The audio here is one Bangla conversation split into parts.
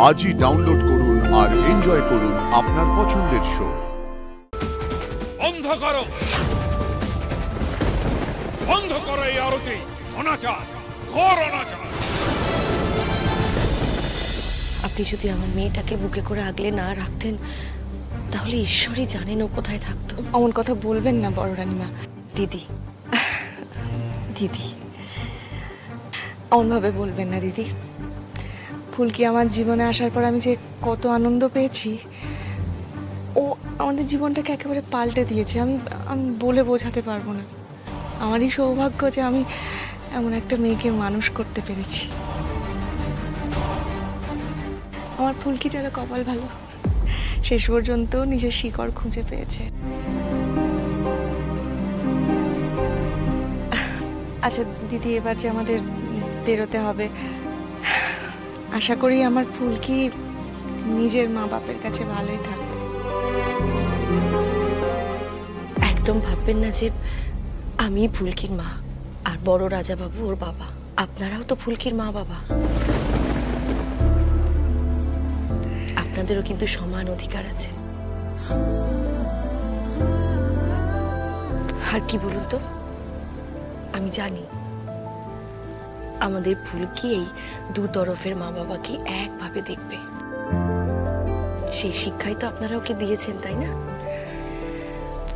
আজই ডাউনলোড করুন আর এনজয় করুন আপনার পছন্দের শো। বন্ধ করো, বন্ধ করো এই আরতি। অনাচার, ঘোর অনাচার। আপনি যদি আমার মেয়েটাকে বুকে করে আগলে না রাখতেন তাহলে ঈশ্বরই জানেন ও কোথায় থাকতো। অমন কথা বলবেন না বড় রানীমা। দিদি, দিদি অমনভাবে বলবেন না দিদি। ফুলকি আমার জীবনে আসার পর আমি যে কত আনন্দ পেয়েছি, ও আমাদের জীবনটাকে একেবারে পাল্টে দিয়েছে। আমি বলে বোঝাতে পারবো না। আমারই সৌভাগ্য যে আমি এমন একটা মেয়েকে মানুষ করতে পেরেছি। আমার ফুলকি যারা কপাল ভালো, শেষ পর্যন্ত নিজের শিকড় খুঁজে পেয়েছে। আচ্ছা দিদি, এবার যে আমাদের বেরোতে হবে, আশা করি আমার ফুলকি নিজের মা বাপের কাছে ভালোই থাকবে। একদম ভাববেন না যে আমি ফুলকির মা আর বড় রাজাবাবু ওর বাবা। আপনারাও তো ফুলকির মা বাবা, আপনাদেরও কিন্তু সমান অধিকার আছে। আর কি বলুন তো, আমি জানি আমাদের ফুলকি এই দু তরফের মা বাবাকে একভাবে দেখবে। সেই শিক্ষাই তো আপনারা ওকে দিয়েছেন, তাই না?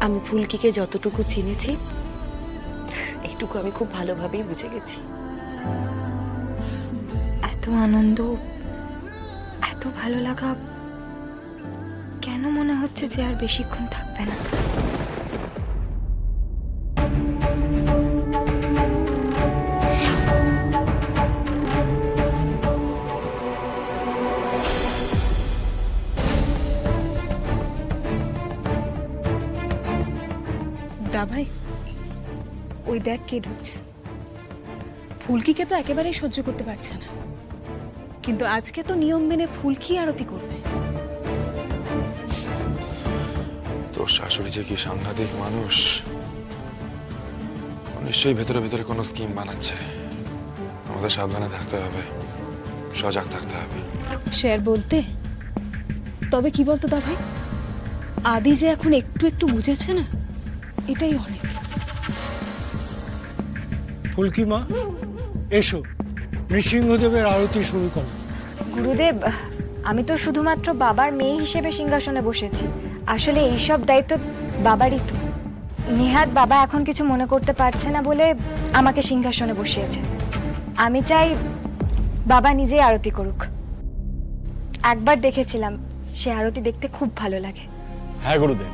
আমি ফুলকিকে যতটুকু চিনেছি এইটুকু আমি খুব ভালোভাবেই বুঝে গেছি। এত আনন্দ, এত ভালো লাগা, কেন মনে হচ্ছে যে আর বেশিক্ষণ থাকবে না? দা ভাই, ওই দেখ কে ঢুকছে। ফুলকিকে তো একেবারেই সহ্য করতে পারছে না, কিন্তু আজকে তো নিয়ম মেনে ফুলকি আরতি করবে। তোর শাশুড়ি যে কি সাংঘাতিক মানুষ, নিশ্চয়ই ভেতরে ভেতরে কোনো স্কিম বানাচ্ছে। আমাদের সাবধানে থাকতে হবে, সজাগ থাকতে হবে। শের বলতে, তবে কি বলতো দা ভাই, আদি যে এখন একটু একটু বুঝেছে না, এটাই অনেক। ফুলকি মা, এসো, নৃসিংহদেবের আরতি শুরু করো। গুরুদেব, আমি তো শুধুমাত্র বাবার মেয়ে হিসেবে সিংহাসনে বসেছি। আসলে এইসব দায়িত্ব বাবারই তো। নেহাত বাবা এখন কিছু মনে করতে পারছে না বলে আমাকে সিংহাসনে বসিয়েছে। আমি চাই বাবা নিজেই আরতি করুক। একবার দেখেছিলাম, সে আরতি দেখতে খুব ভালো লাগে। হ্যাঁ গুরুদেব,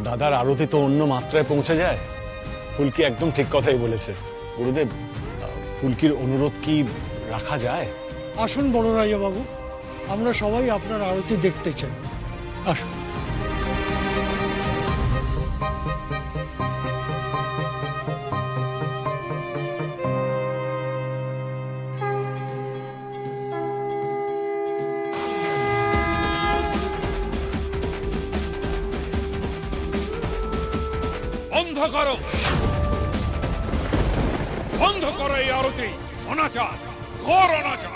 দাদার আরতি তো অন্য মাত্রায় পৌঁছে যায়। ফুলকি একদম ঠিক কথাই বলেছে। গুরুদেব, ফুলকির অনুরোধ কি রাখা যায়? আসুন বড় রাজা বাবু, আমরা সবাই আপনার আরতি দেখতে চাই। আসুন। বন্ধ করো, বন্ধ করো এই আরতি। অনাচার, ঘোর অনাচার।